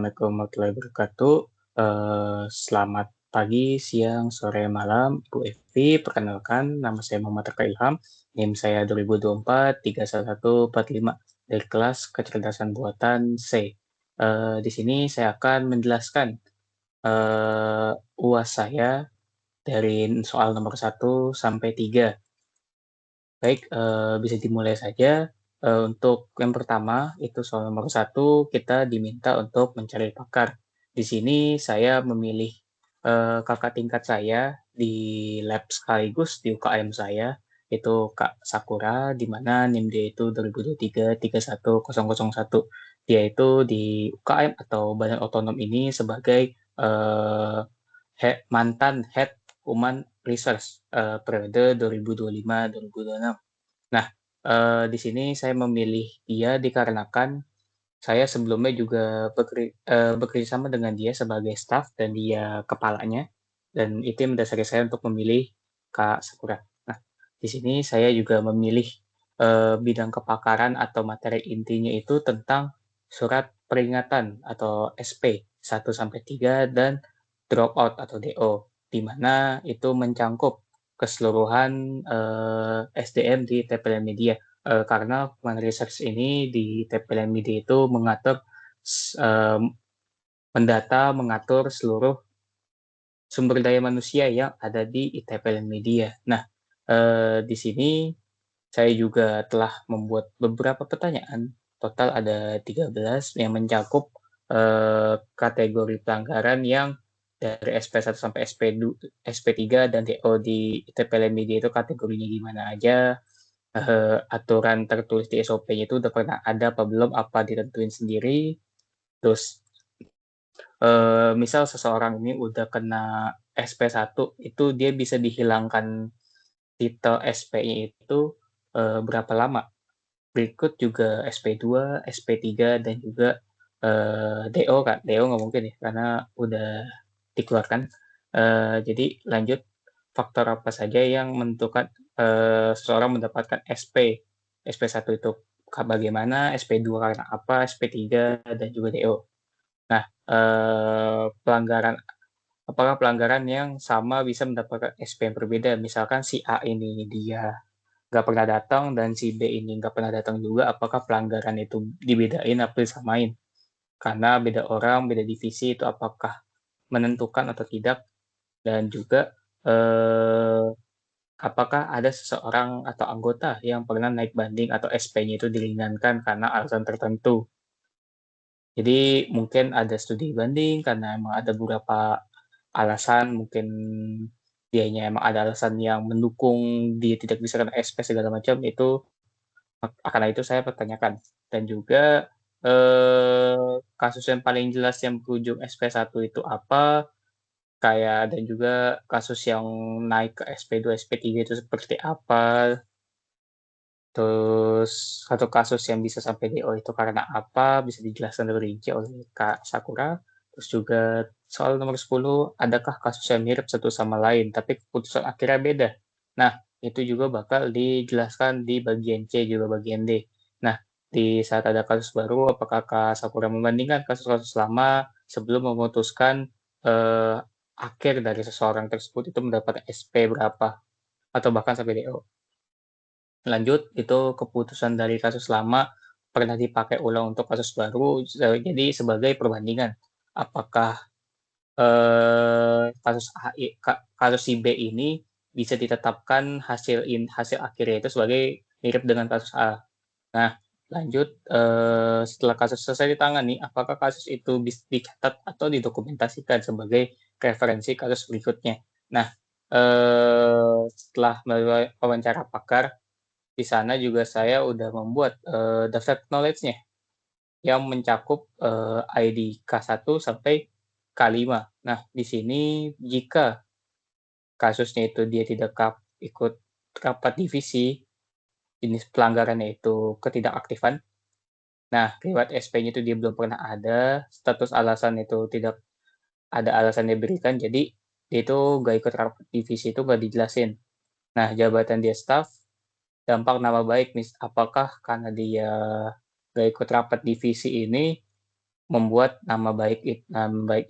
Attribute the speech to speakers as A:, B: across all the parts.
A: Assalamualaikum warahmatullahi wabarakatuh. Selamat pagi, siang, sore, malam, Bu Evi. Perkenalkan, nama saya Muhammad Raka Ilham. NIM saya 2024 31145 dari kelas Kecerdasan Buatan C. Di sini saya akan menjelaskan UAS saya dari soal nomor 1 sampai 3. Baik, bisa dimulai saja. Untuk yang pertama, itu soal nomor 1, kita diminta untuk mencari pakar. Di sini saya memilih kakak tingkat saya di lab sekaligus di UKM saya, itu Kak Sakura, di mana NIM dia itu 2023 31001. Dia itu di UKM atau Badan Otonom ini sebagai mantan Head Human Research periode 2025-2026. Nah, di sini saya memilih dia dikarenakan saya sebelumnya juga bekerja sama dengan dia sebagai staf dan dia kepalanya, dan itu yang mendasari saya untuk memilih Kak Sakura. Nah, di sini saya juga memilih, bidang kepakaran atau materi intinya itu tentang surat peringatan atau SP 1 sampai 3 dan dropout atau DO, di mana itu mencangkup keseluruhan, SDM di TPL Media. Karena Human Research ini di TPL Media itu mendata, mengatur seluruh sumber daya manusia yang ada di ITPL Media. Nah, di sini saya juga telah membuat beberapa pertanyaan, total ada 13 yang mencakup kategori pelanggaran yang dari SP1 sampai SP3 dan DO di ITPL Media itu kategorinya gimana aja, aturan tertulis di SOP-nya itu udah pernah ada apa belum, apa ditentuin sendiri, terus misal seseorang ini udah kena SP1 itu dia bisa dihilangkan titel SP-nya itu berapa lama. Berikut juga SP2, SP3, dan juga DO, Kak. DO nggak mungkin ya, karena udah dikeluarkan. Jadi lanjut, faktor apa saja yang menentukan seseorang mendapatkan SP1 itu bagaimana, SP2 karena apa, SP3, dan juga DO. Nah, apakah pelanggaran yang sama bisa mendapatkan SP yang berbeda? Misalkan si A ini dia nggak pernah datang dan si B ini nggak pernah datang juga, apakah pelanggaran itu dibedain atau disamain? Karena beda orang, beda divisi itu apakah menentukan atau tidak? Dan juga eh, apakah ada seseorang atau anggota yang pernah naik banding atau SP-nya itu diringankan karena alasan tertentu? Jadi mungkin ada studi banding karena emang ada beberapa alasan, mungkin dianya emang ada alasan yang mendukung dia tidak bisa kena SP segala macam, itu karena itu saya pertanyakan. Dan juga kasus yang paling jelas yang berujung SP1 itu apa, kayak, dan juga kasus yang naik ke SP2, SP3 itu seperti apa, terus satu kasus yang bisa sampai DO itu karena apa, bisa dijelaskan lebih rinci oleh Kak Sakura. Terus juga soal nomor 10, adakah kasus yang mirip satu sama lain, tapi keputusan akhirnya beda? Nah, itu juga bakal dijelaskan di bagian C, juga bagian D. Nah, di saat ada kasus baru, apakah Kak Sakura membandingkan kasus-kasus lama sebelum memutuskan akhir dari seseorang tersebut itu mendapat SP berapa, atau bahkan sampai DO? Lanjut, itu keputusan dari kasus lama pernah dipakai ulang untuk kasus baru, jadi sebagai perbandingan. Apakah kasus si B ini bisa ditetapkan hasil akhirnya itu sebagai mirip dengan kasus A. Nah, lanjut, setelah kasus selesai ditangani, apakah kasus itu bisa dicatat atau didokumentasikan sebagai referensi kasus berikutnya. Nah, setelah melalui wawancara pakar, di sana juga saya udah membuat daftar knowledge-nya yang mencakup ID K1 sampai K5. Nah, di sini jika kasusnya itu dia tidak ikut rapat divisi, jenis pelanggarannya itu ketidakaktifan. Nah, riwayat SP-nya itu dia belum pernah ada, status alasan itu tidak ada alasan diberikan, jadi dia itu nggak ikut rapat divisi itu nggak dijelasin. Nah, jabatan dia staff, dampak nama baik, apakah karena dia nggak ikut rapat divisi ini, membuat nama baik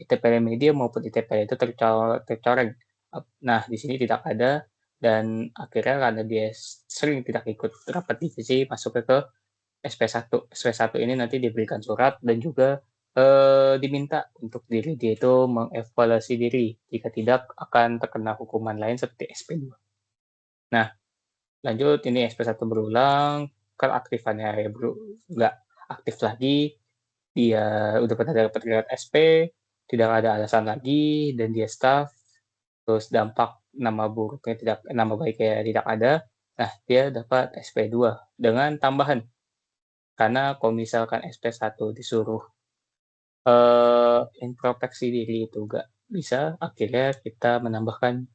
A: ITPL Media maupun ITPL itu tercoreng. Nah, di sini tidak ada dan akhirnya karena dia sering tidak ikut rapat divisi masuk ke SP1. SP1 ini nanti diberikan surat dan juga diminta untuk diri dia itu mengevaluasi diri. Jika tidak akan terkena hukuman lain seperti SP2. Nah, lanjut ini SP1 berulang, kan aktifannya ya nggak aktif lagi, dia udah pernah dapat grade SP, tidak ada alasan lagi, dan dia staff, terus dampak nama baiknya tidak ada, nah dia dapat SP2 dengan tambahan. Karena kalau misalkan SP1 disuruh introspeksi diri itu nggak bisa, akhirnya kita menambahkan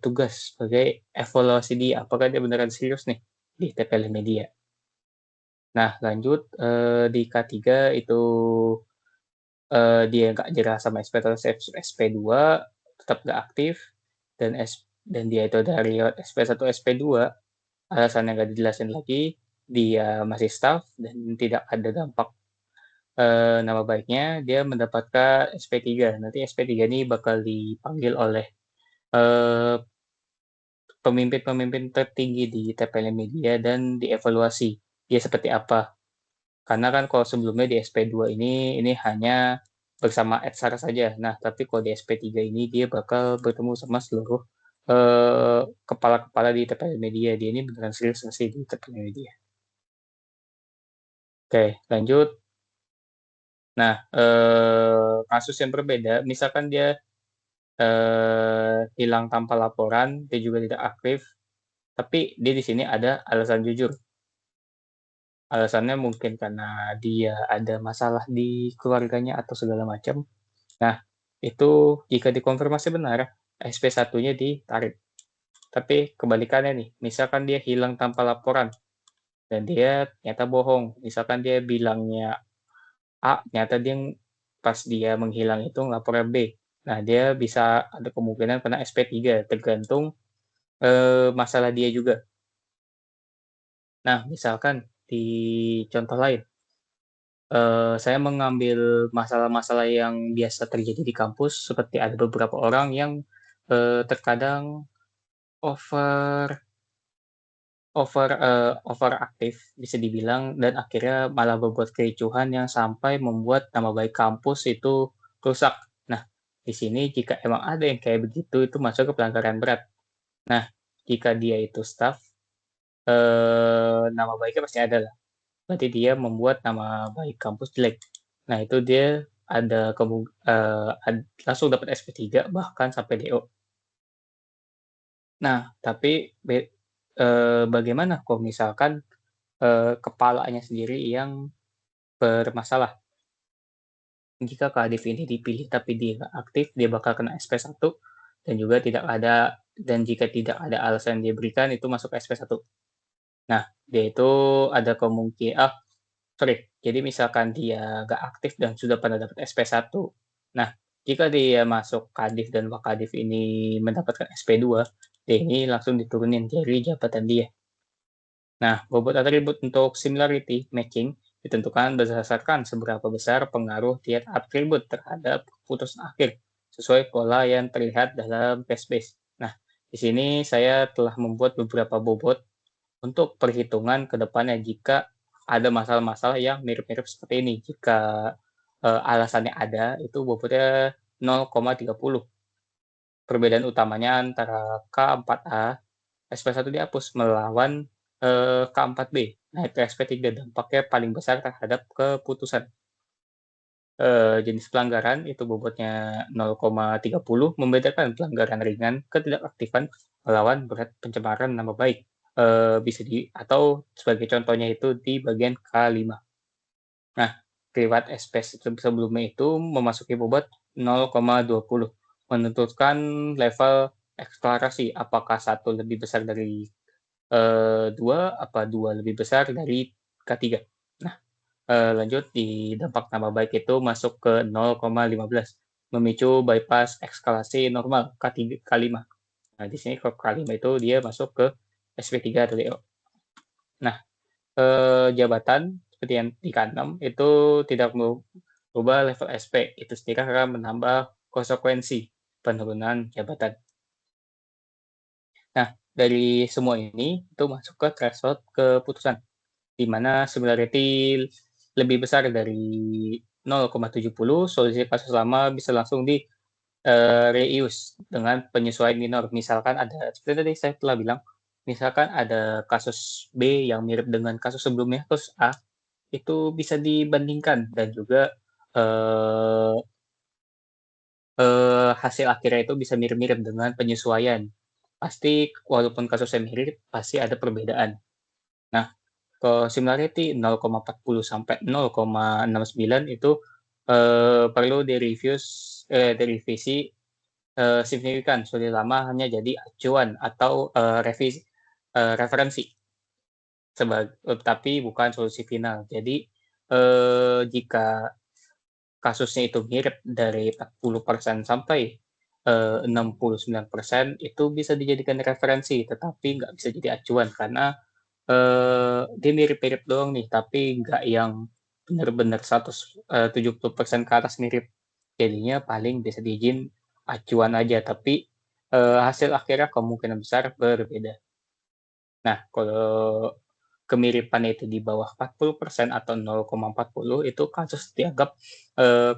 A: tugas sebagai evaluasi dia, apakah dia beneran serius nih di TPL Media. Nah, lanjut di K3 itu dia nggak jerah sama SP terus SP2, tetap nggak aktif, dan dia itu dari SP1 SP2, alasannya nggak dijelasin lagi, dia masih staff dan tidak ada dampak nama baiknya, dia mendapatkan SP3. Nanti SP3 ini bakal dipanggil oleh eh, pemimpin-pemimpin tertinggi di TPL Media dan dievaluasi dia seperti apa. Karena kan kalau sebelumnya di SP2 ini hanya bersama Etsar saja. Nah, tapi kalau di SP3 ini dia bakal bertemu sama seluruh kepala-kepala di TPL Media. Dia ini beneran serius nggak sih di TPL Media. Oke, lanjut. Nah, kasus yang berbeda, misalkan dia hilang tanpa laporan, dia juga tidak aktif, tapi dia di sini ada alasan jujur. Alasannya mungkin karena dia ada masalah di keluarganya atau segala macam. Nah, itu jika dikonfirmasi benar, SP1-nya ditarik. Tapi kebalikannya nih, misalkan dia hilang tanpa laporan dan dia ternyata bohong. Misalkan dia bilangnya A, ternyata dia pas dia menghilang itu ngelapornya B. Nah, dia bisa ada kemungkinan kena SP3, tergantung masalah dia juga. Nah, misalkan di contoh lain, saya mengambil masalah-masalah yang biasa terjadi di kampus, seperti ada beberapa orang yang terkadang over overaktif bisa dibilang dan akhirnya malah berbuat kericuhan yang sampai membuat nama baik kampus itu rusak. Nah, di sini jika emang ada yang kayak begitu, itu masuk ke pelanggaran berat. Nah, jika dia itu staff, nama baiknya pasti ada lah. Berarti dia membuat nama baik kampus jelek. Nah, itu dia ada langsung dapat SP3 bahkan sampai DO. Nah, tapi bagaimana kalau misalkan, kepalanya sendiri yang bermasalah? Jika Kadif ini dipilih tapi dia nggak aktif, dia bakal kena SP1 dan juga tidak ada dan jika tidak ada alasan yang dia berikan, itu masuk SP1. Nah, dia itu ada sorry, jadi misalkan dia nggak aktif dan sudah pernah dapat SP1, nah, jika dia masuk Kadif dan Wakadif ini mendapatkan SP2, dia ini langsung diturunin dari jabatan dia. Nah, bobot atribut untuk similarity matching ditentukan berdasarkan seberapa besar pengaruh tiap atribut terhadap keputusan akhir, sesuai pola yang terlihat dalam test base. Nah, di sini saya telah membuat beberapa bobot untuk perhitungan ke depannya jika ada masalah-masalah yang mirip-mirip seperti ini. Jika alasannya ada, itu bobotnya 0,30. Perbedaan utamanya antara K4A, SP1 dihapus melawan K4B. Nah, itu SP3 dampaknya paling besar terhadap keputusan. Jenis pelanggaran itu bobotnya 0,30, membedakan pelanggaran ringan, ketidakaktifan melawan berat pencemaran nama baik. Atau sebagai contohnya itu di bagian K5. Nah, riwayat SP sebelumnya itu memasuki bobot 0,20, menentukan level eksplorasi, apakah satu lebih besar dari 2, apa 2 lebih besar dari K3. Nah, lanjut di dampak nama baik itu masuk ke 0,15, memicu bypass eskalasi normal K5. Nah, di sini kalau K5 itu dia masuk ke SP3 atau DO. Nah, jabatan seperti yang di K6 itu tidak Rubah level SP, itu sendiri akan menambah konsekuensi penurunan jabatan. Nah, dari semua ini itu masuk ke threshold keputusan, di mana similarity lebih besar dari 0,70, solusi kasus lama bisa langsung di reuse dengan penyesuaian minor. Misalkan ada, seperti tadi saya telah bilang, misalkan ada kasus B yang mirip dengan kasus sebelumnya, kasus A, itu bisa dibandingkan dan juga eh, hasil akhirnya itu bisa mirip-mirip dengan penyesuaian. Pasti walaupun kasusnya mirip, pasti ada perbedaan. Nah, kalau similarity 0,40 sampai 0,69 itu perlu direvisi signifikan. Solusi lama hanya jadi acuan atau referensi, tapi bukan solusi final. Jadi jika kasusnya itu mirip dari 40% sampai 69% itu bisa dijadikan referensi, tetapi nggak bisa jadi acuan karena dia mirip-mirip doang nih, tapi nggak yang benar-benar 170% ke atas mirip. Jadinya paling bisa diizin acuan aja, tapi hasil akhirnya kemungkinan besar berbeda. Nah, kalau kemiripannya itu di bawah 40% atau 0,40 itu kasus dianggap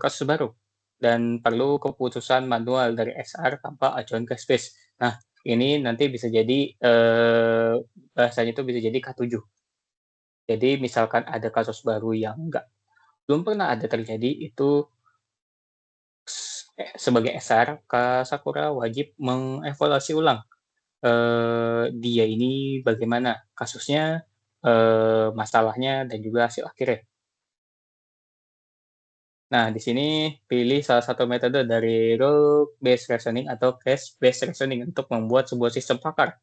A: kasus baru dan perlu keputusan manual dari XR tanpa acuan ke space. Nah, ini nanti bisa jadi bahasanya itu bisa jadi K7. Jadi misalkan ada kasus baru yang belum pernah ada terjadi, itu sebagai SR, Kak Sakura wajib mengevaluasi ulang dia ini bagaimana kasusnya, masalahnya, dan juga hasil akhirnya. Nah, di sini pilih salah satu metode dari rule based reasoning atau case based reasoning untuk membuat sebuah sistem pakar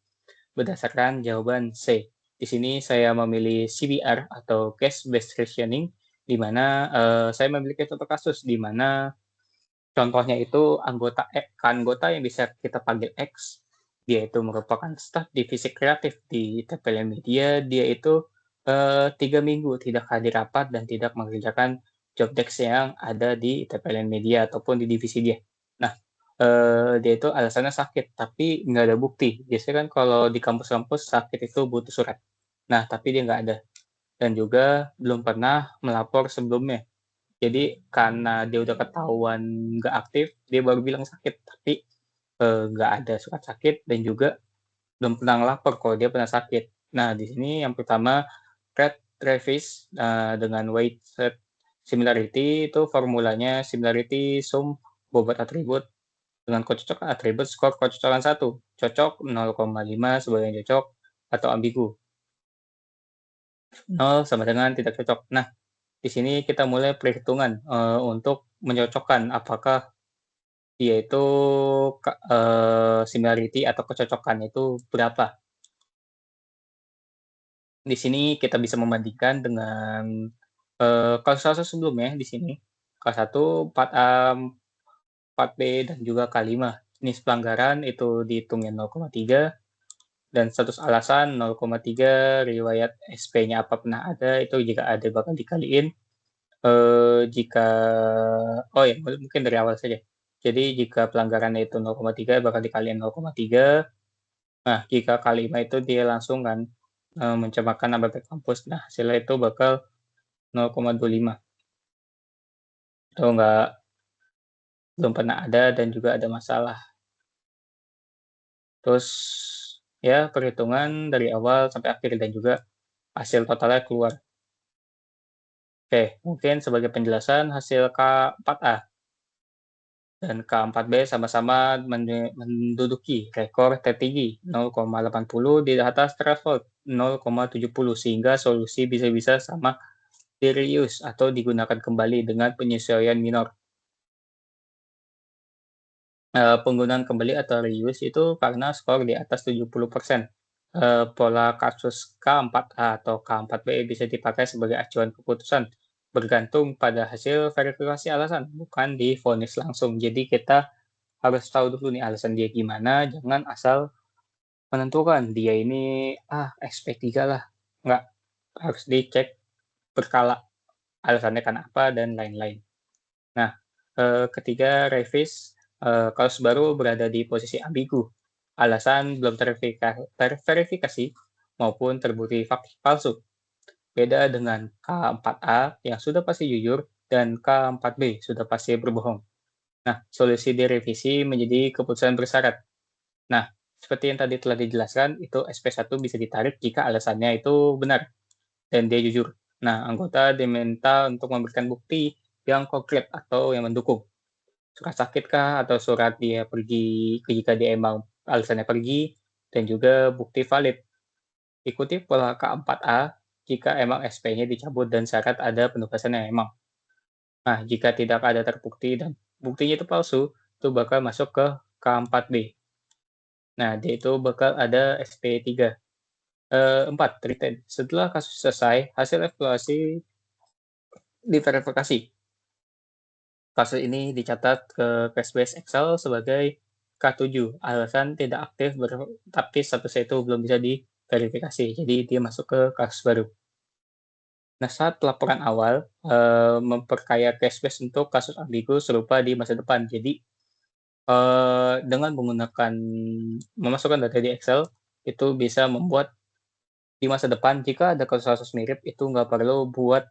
A: berdasarkan jawaban C. Di sini saya memilih CBR atau case based reasoning, di mana saya memiliki contoh kasus di mana contohnya itu anggota yang bisa kita panggil X, dia itu merupakan staf divisi kreatif di TPL Media, dia itu 3 minggu tidak hadir rapat dan tidak mengerjakan job desk yang ada di TPL Media ataupun di divisi dia. Nah, dia itu alasannya sakit, tapi nggak ada bukti. Biasanya kan kalau di kampus-kampus sakit itu butuh surat. Nah, tapi dia nggak ada. Dan juga belum pernah melapor sebelumnya. Jadi karena dia udah ketahuan nggak aktif, dia baru bilang sakit, tapi nggak ada surat sakit dan juga belum pernah ngelapor kalau dia pernah sakit. Nah, di sini yang pertama, Red Travis dengan weighted similarity itu formulanya similarity sum bobot atribut dengan kecocokan atribut skor kecocokan 1, cocok 0,5 sebagai cocok atau ambigu, 0 sama dengan tidak cocok. Nah, di sini kita mulai perhitungan untuk mencocokkan apakah dia itu similarity atau kecocokan itu berapa. Di sini kita bisa membandingkan dengan kasus-kasus sebelumnya di sini. K1, 4A, 4B, dan juga K5. Jenis pelanggaran itu dihitungnya 0,3 dan status alasan 0,3, riwayat SP-nya apa pernah ada, itu jika ada bakal dikaliin. Jika oh ya, mungkin dari awal saja. Jadi jika pelanggarannya itu 0,3 bakal dikaliin 0,3. Nah, jika K5 itu dia langsung kan mencemarkan nama baik kampus. Nah, hasilnya itu bakal 0,25. Itu belum pernah ada dan juga ada masalah. Terus ya perhitungan dari awal sampai akhir dan juga hasil totalnya keluar. Oke, mungkin sebagai penjelasan hasil K4A dan K4B sama-sama menduduki rekor tertinggi 0,80 di atas threshold 0,70 sehingga solusi bisa-bisa sama di-reuse atau digunakan kembali dengan penyesuaian minor. Penggunaan kembali atau reuse itu karena skor di atas 70%. Pola kasus K4A atau K4B bisa dipakai sebagai acuan keputusan, bergantung pada hasil verifikasi alasan, bukan divonis langsung. Jadi kita harus tahu dulu nih alasan dia gimana, jangan asal menentukan dia ini, SP3 lah. Nggak, harus dicek berkala alasannya kenapa dan lain-lain. Nah, ketiga revis, kasus baru berada di posisi ambigu. Alasan belum terverifikasi maupun terbukti palsu. Beda dengan K4A yang sudah pasti jujur dan K4B sudah pasti berbohong. Nah, solusi direvisi menjadi keputusan bersyarat. Nah, seperti yang tadi telah dijelaskan, itu SP1 bisa ditarik jika alasannya itu benar dan dia jujur. Nah, anggota diminta untuk memberikan bukti yang konkret atau yang mendukung. Surat sakit kah atau surat dia pergi jika dia emang alasannya pergi, dan juga bukti valid. Ikuti pola K4A jika emang SP-nya dicabut dan syarat ada penugasan yang emang. Nah, jika tidak ada terbukti dan buktinya itu palsu, itu bakal masuk ke K4B. Nah, dia itu bakal ada SP3. 4, retain. Setelah kasus selesai, hasil evaluasi diverifikasi. Kasus ini dicatat ke Cashbase Excel sebagai K7. Alasan tidak aktif, tapi statusnya itu belum bisa diverifikasi. Jadi dia masuk ke kasus baru. Nah, saat pelaporan awal memperkaya Cashbase untuk kasus ambigu serupa di masa depan. Jadi dengan menggunakan memasukkan data di Excel itu bisa membuat di masa depan jika ada kasus-kasus mirip itu nggak perlu buat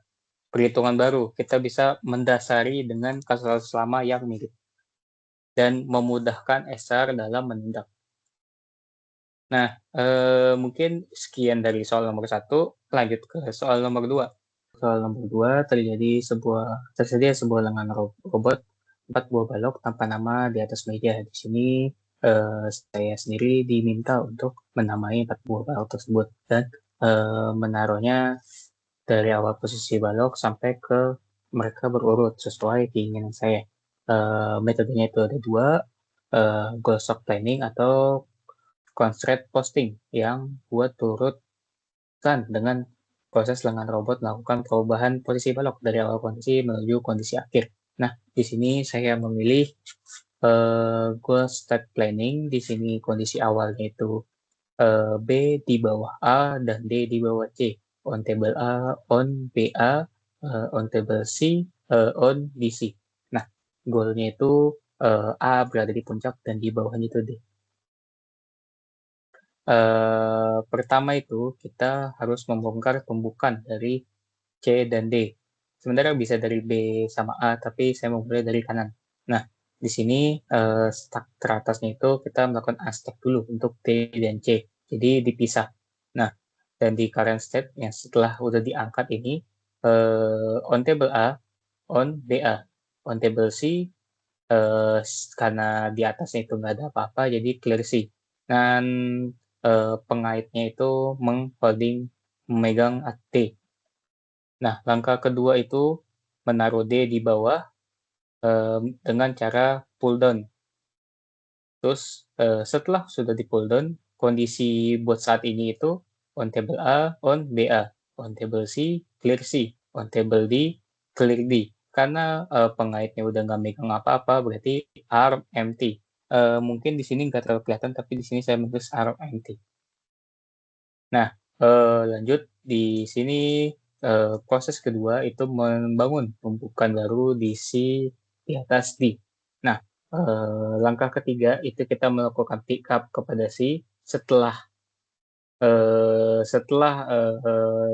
A: perhitungan baru. Kita bisa mendasari dengan kasus-kasus lama yang mirip dan memudahkan SR dalam menindak. Nah, mungkin sekian dari soal nomor 1, lanjut ke soal nomor 2. Soal nomor 2, tersedia sebuah lengan robot 4 buah balok tanpa nama di atas meja. Di sini saya sendiri diminta untuk menamai 4 buah balok tersebut dan menaruhnya dari awal posisi balok sampai ke mereka berurut sesuai keinginan saya. Metodenya itu ada 2, goal shock planning atau constraint posting yang buat turutkan dengan proses lengan robot melakukan perubahan posisi balok dari awal kondisi menuju kondisi akhir. Nah, di sini saya memilih goal state planning. Di sini kondisi awalnya itu B di bawah A dan D di bawah C. On table A, on BA, on table C, on DC. Nah, goalnya itu A berada di puncak dan di bawahnya itu D. Pertama itu kita harus membongkar tumbukan dari C dan D. Sebenarnya bisa dari B sama A, tapi saya memulai dari kanan. Nah, di sini stack teratasnya itu kita melakukan unstack dulu untuk D dan C. Jadi dipisah. Nah, dan di current state yang setelah udah diangkat ini, on table A, on BA. On table C, karena di atasnya itu nggak ada apa-apa, jadi clear C. Dan pengaitnya itu memegang D. Nah, langkah kedua itu menaruh D di bawah dengan cara pull down. Terus setelah sudah di pull down, kondisi buat saat ini itu on table A, on BA, on table C, clear C, on table D, clear D. Karena pengaitnya udah nggak megang apa-apa, berarti arm empty. Mungkin di sini nggak terlalu kelihatan, tapi di sini saya menulis arm empty. Nah, lanjut di sini proses kedua itu membangun tumpukan baru di di atas D. Nah, langkah ketiga itu kita melakukan pick up kepada C setelah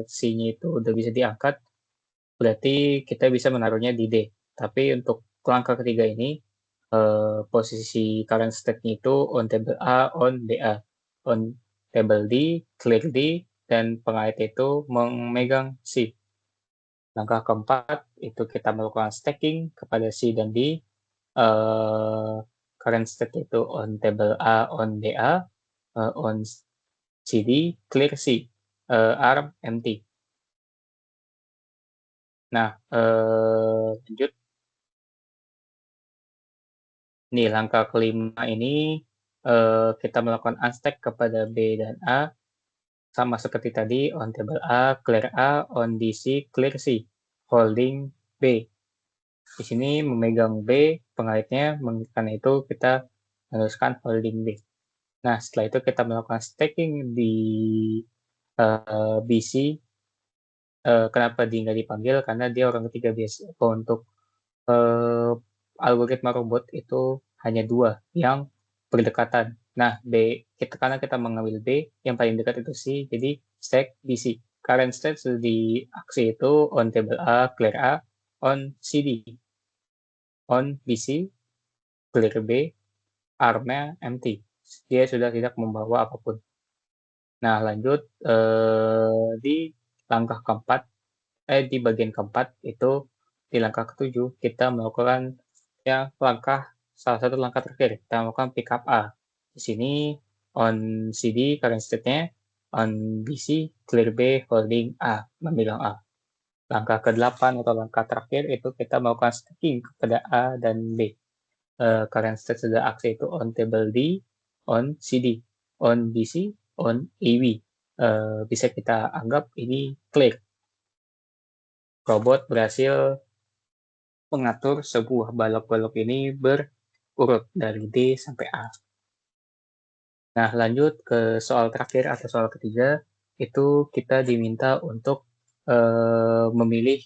A: C-nya itu udah bisa diangkat, berarti kita bisa menaruhnya di D. Tapi untuk langkah ketiga ini posisi current state-nya itu on table A, on BA, on table D, clear D, dan pengait itu memegang C. Langkah keempat itu kita melakukan stacking kepada C dan D. Current state itu on table A, on BA, on CD, clear C, arm empty. Nah, lanjut. Nih, langkah kelima ini kita melakukan unstack kepada B dan A, sama seperti tadi, on table A, clear A, on DC, clear C, holding B. Di sini memegang B, pengaitnya, karena itu kita menuliskan holding B. Nah, setelah itu kita melakukan stacking di BC. Kenapa dia nggak dipanggil? Karena dia orang ketiga biasa untuk eee, algoritma robot itu hanya 2 yang berdekatan. Nah, karena kita mengambil B, yang paling dekat itu C, jadi stack BC. Current state di aksi itu on table A, clear A, on CD, on BC, clear B, arm-nya empty. Dia sudah tidak membawa apapun. Nah, lanjut, di langkah keempat, di bagian keempat itu di langkah ketujuh kita melakukan ya salah satu langkah terakhir, kita melakukan pick up A. Di sini on CD current state-nya, on BC clear B holding A, memegang A. Langkah ke-8 atau langkah terakhir itu kita melakukan stacking kepada A dan B. Current state sudah aksi itu on table D, on CD, on BC, on EV. Bisa kita anggap ini clear. Robot berhasil mengatur sebuah balok-balok ini berurut dari D sampai A. Nah, lanjut ke soal terakhir atau soal ketiga, itu kita diminta untuk memilih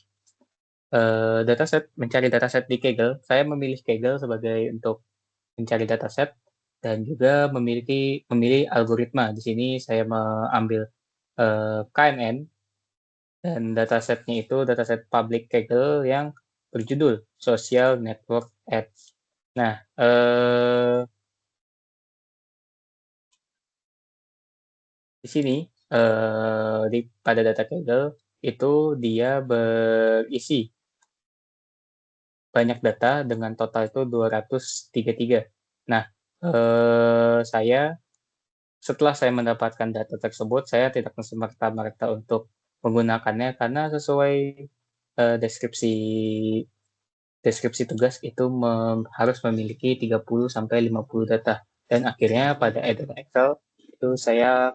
A: dataset, mencari dataset di Kaggle. Saya memilih Kaggle sebagai untuk mencari dataset dan juga memilih algoritma. Di sini saya mengambil KNN dan datasetnya itu dataset public Kaggle yang berjudul Social Network Ads. Nah, di sini pada data Kaggle itu dia berisi banyak data dengan total itu 233. Nah, saya setelah saya mendapatkan data tersebut, saya tidak serta-merta untuk menggunakannya karena sesuai deskripsi deskripsi tugas itu harus memiliki 30 sampai 50 data. Dan akhirnya pada editor Excel itu saya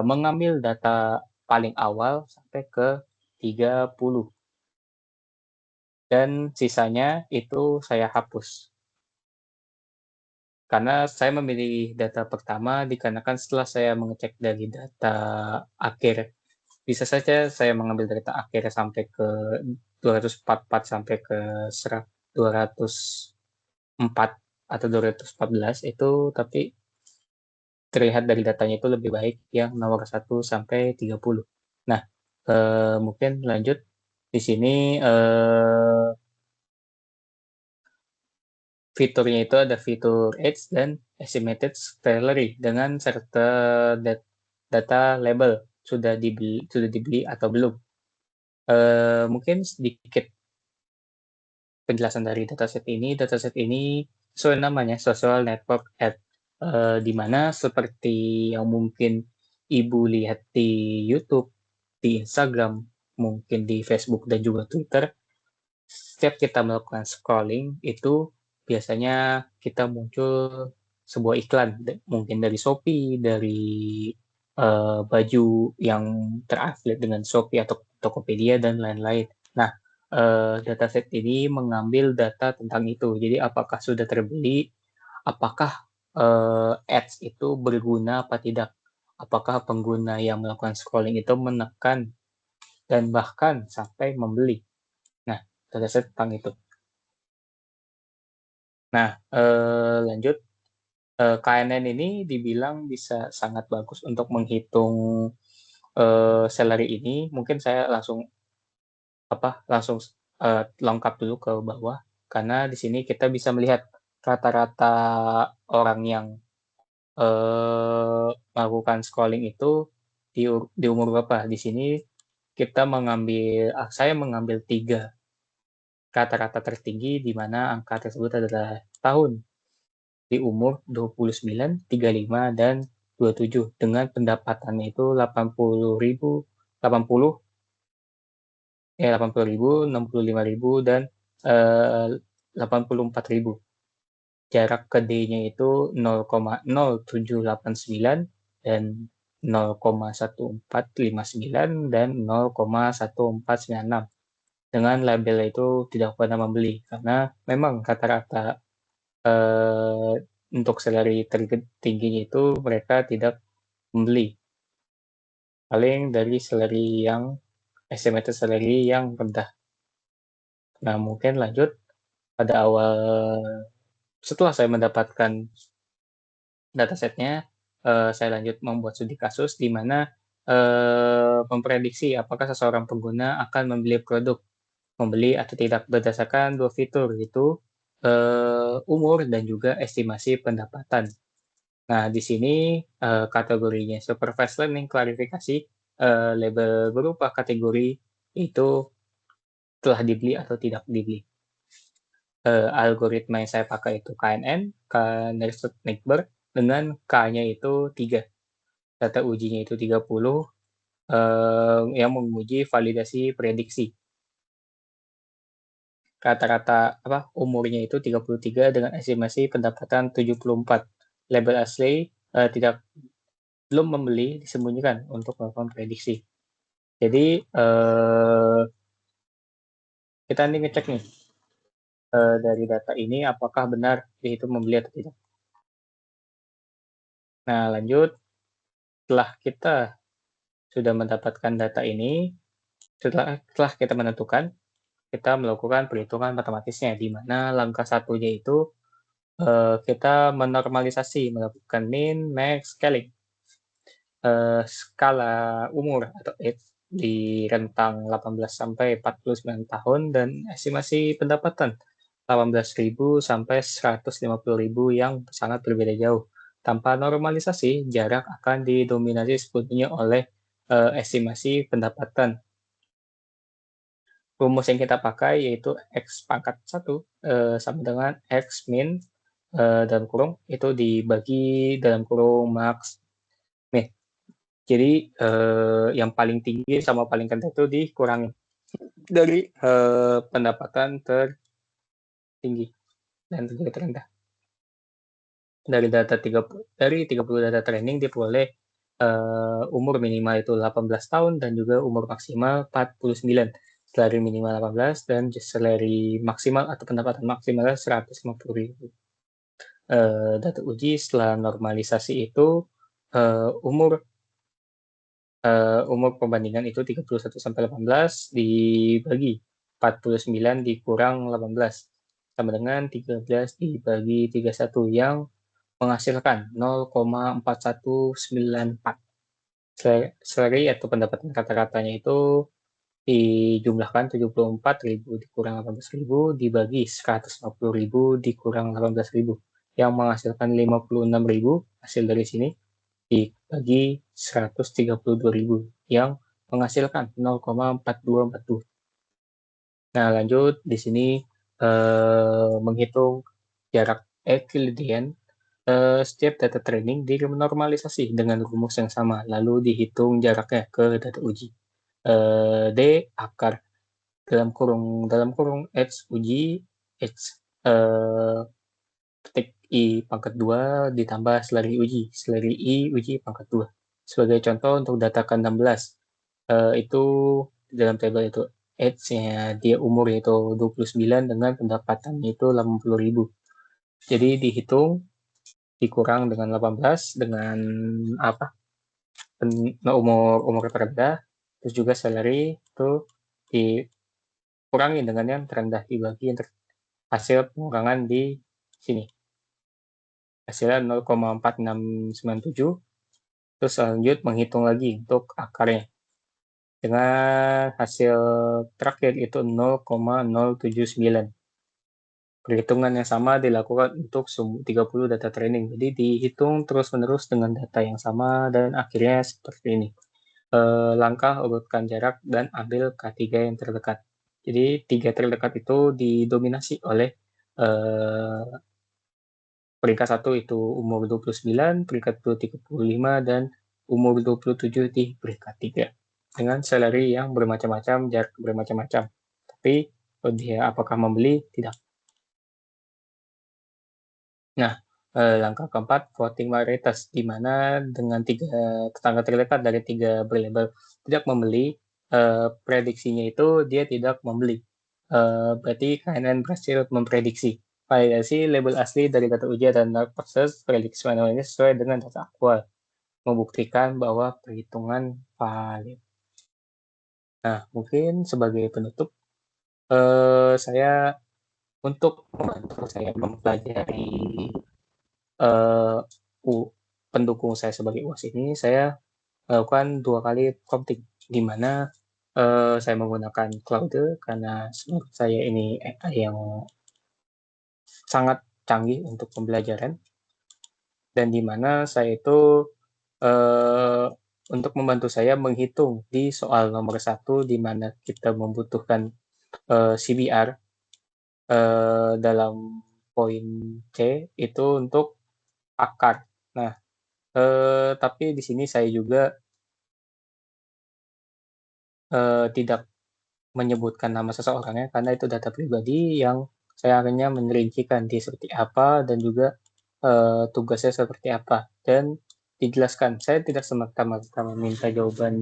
A: mengambil data paling awal sampai ke 30 dan sisanya itu saya hapus. Karena saya memilih data pertama dikarenakan setelah saya mengecek dari data akhir, bisa saja saya mengambil data akhir sampai ke 244 sampai ke 204 atau 214 itu, tapi terlihat dari datanya itu lebih baik yang nomor 1 sampai 30. Nah, mungkin lanjut di sini fiturnya itu ada fitur Edge dan Estimated Salary dengan serta data label sudah dibeli atau belum. Mungkin sedikit penjelasan dari dataset ini. Dataset ini sesuai namanya Social Network Ad, di mana seperti yang mungkin Ibu lihat di YouTube, di Instagram, mungkin di Facebook dan juga Twitter, setiap kita melakukan scrolling itu biasanya kita muncul sebuah iklan, mungkin dari Shopee, dari baju yang terafiliat dengan Shopee atau Tokopedia dan lain-lain. Nah, dataset ini mengambil data tentang itu. Jadi apakah sudah terbeli, apakah ads itu berguna apa tidak, apakah pengguna yang melakukan scrolling itu menekan dan bahkan sampai membeli. Nah, dataset tentang itu. Nah, lanjut, KNN ini dibilang bisa sangat bagus untuk menghitung salary ini. Mungkin saya langsung lengkap dulu ke bawah, karena di sini kita bisa melihat rata-rata orang yang melakukan scrolling itu di umur berapa. Di sini saya mengambil 3 rata-rata tertinggi, di mana angka tersebut adalah tahun di umur 29, 35, dan 27 dengan pendapatannya itu 80.000, 80, 80.000, 65.000, dan 84.000. Jarak ke D-nya itu 0,0789 dan 0,1459 dan 0,1496. Dengan label itu tidak pernah membeli karena memang rata-rata untuk salary tertingginya itu mereka tidak membeli. Paling dari estimated salary yang rendah. Nah, mungkin lanjut pada awal setelah saya mendapatkan datasetnya, saya lanjut membuat studi kasus di mana, memprediksi apakah seseorang pengguna akan membeli produk, membeli atau tidak berdasarkan 2 fitur yaitu, umur dan juga estimasi pendapatan. Nah, di sini, kategorinya supervised learning klarifikasi, label berupa kategori itu telah dibeli atau tidak dibeli. Algoritma yang saya pakai itu KNN, Knairsted-Nyberg, dengan K-nya itu 3, data ujinya itu 30, yang menguji validasi prediksi. Rata-rata umurnya itu 33 dengan estimasi pendapatan 74. Label asli, belum membeli, disembunyikan untuk melakukan prediksi. Jadi, kita nih ngecek nih, dari data ini apakah benar dia itu membeli atau tidak. Nah, lanjut, setelah kita sudah mendapatkan data ini, setelah kita menentukan, kita melakukan perhitungan matematisnya, di mana langkah satunya itu, kita menormalisasi, melakukan min, max, scaling. Skala umur atau age di rentang 18 sampai 49 tahun dan estimasi pendapatan 18.000 sampai 150.000 yang sangat berbeda jauh. Tanpa normalisasi, jarak akan didominasi sepenuhnya oleh estimasi pendapatan. Rumus yang kita pakai yaitu X pangkat 1 sama dengan X min dalam kurung itu dibagi dalam kurung max min. Jadi yang paling tinggi sama paling rendah itu dikurangi dari pendapatan tertinggi dan juga terendah. Dari 30 data training diperoleh umur minimal itu 18 tahun dan juga umur maksimal 49. Salary minimal 18 dan salary maksimal atau pendapatan maksimalnya 150.000. Data uji setelah normalisasi itu umur umur perbandingan itu 31 sampai 18 dibagi 49 dikurang 18 sama dengan 13 dibagi 31 yang menghasilkan 0,4194. Salary atau pendapatan rata-ratanya itu dijumlahkan 74.000 dikurang 18.000 dibagi 150.000 dikurang 18.000 yang menghasilkan 56.000. Hasil dari sini dibagi 132.000 yang menghasilkan 0,4242. Nah, lanjut di sini menghitung jarak Euclidean setiap data training dinormalisasi dengan rumus yang sama, lalu dihitung jaraknya ke data uji. D akar dalam kurung X uji X petik I pangkat 2 ditambah salary I uji pangkat 2. Sebagai contoh untuk data ke-16, itu dalam tabel itu age-nya dia umurnya itu 29 dengan pendapatannya itu 80.000. Jadi dihitung dikurang dengan 18 dengan umur terendah, terus juga salary itu dikurangi dengan yang terendah dibagi hasil pengurangan di sini. Hasilnya 0,4697. Terus lanjut menghitung lagi untuk akarnya. Dengan hasil terakhir itu 0,079. Perhitungan yang sama dilakukan untuk 30 data training. Jadi dihitung terus-menerus dengan data yang sama dan akhirnya seperti ini. Langkah urutkan jarak dan ambil K3 yang terdekat. Jadi 3 terdekat itu didominasi oleh peringkat 1 itu umur 29, peringkat 2 35, dan umur 27 di peringkat 3. Dengan salary yang bermacam-macam, jarak bermacam-macam. Tapi dia apakah membeli? Tidak. Nah, langkah keempat, voting mayoritas, di mana dengan 3 tetangga terdekat dari 3 berlabel tidak membeli, prediksinya itu dia tidak membeli. Berarti KNN berhasil memprediksi. Validasi label asli dari data uji dan dark process prediksi manual ini sesuai dengan data aktual, membuktikan bahwa perhitungan valid. Nah, mungkin sebagai penutup, Saya untuk membantu saya mempelajari eh, pendukung saya sebagai UAS ini, saya lakukan 2 kali prompting, di mana saya menggunakan Claude karena menurut saya ini AI yang sangat canggih untuk pembelajaran, dan di mana saya itu eh, untuk membantu saya menghitung di soal nomor 1, di mana kita membutuhkan CBR dalam poin C itu untuk akar. Nah, tapi di sini saya juga tidak menyebutkan nama seseorangnya karena itu data pribadi yang saya hanya merincikan dia seperti apa dan juga tugasnya seperti apa, dan dijelaskan. Saya tidak semata-mata meminta jawaban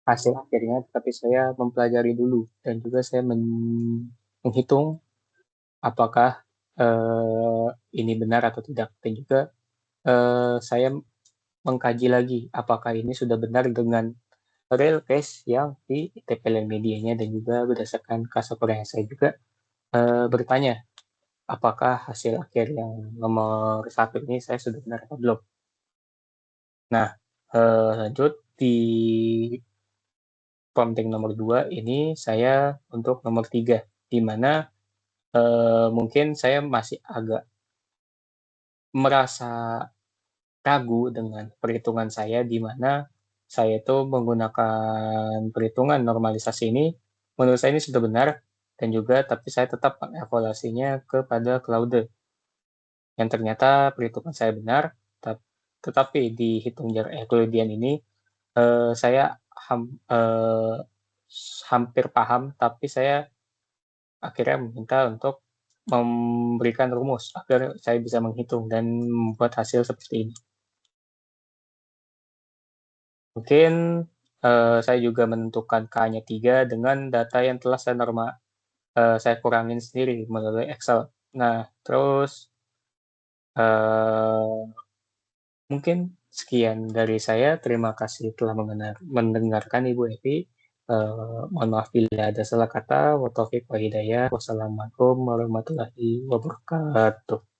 A: hasil akhirnya, tapi saya mempelajari dulu dan juga saya menghitung apakah ini benar atau tidak, dan juga saya mengkaji lagi apakah ini sudah benar dengan real case yang di ITPL medianya, dan juga berdasarkan kasus yang saya juga bertanya apakah hasil akhir yang nomor 1 ini saya sudah benar atau belum. Nah, lanjut di prompting nomor 2 ini saya untuk nomor 3, di mana mungkin saya masih agak merasa ragu dengan perhitungan saya, di mana saya itu menggunakan perhitungan normalisasi ini, menurut saya ini sudah benar, dan juga tapi saya tetap mengevaluasinya kepada Claude, yang ternyata perhitungan saya benar, tetapi dihitung jarak Euclidean ini saya eh, hampir paham, tapi saya akhirnya meminta untuk memberikan rumus agar saya bisa menghitung dan membuat hasil seperti ini. Mungkin saya juga menentukan K-nya 3 dengan data yang telah saya kurangin sendiri melalui Excel. Nah, terus eh, mungkin sekian dari saya. Terima kasih telah mendengarkan Ibu Evi. Mohon maaf bila ada salah kata. Wa taufiq wa hidayah. Wassalamualaikum warahmatullahi wabarakatuh.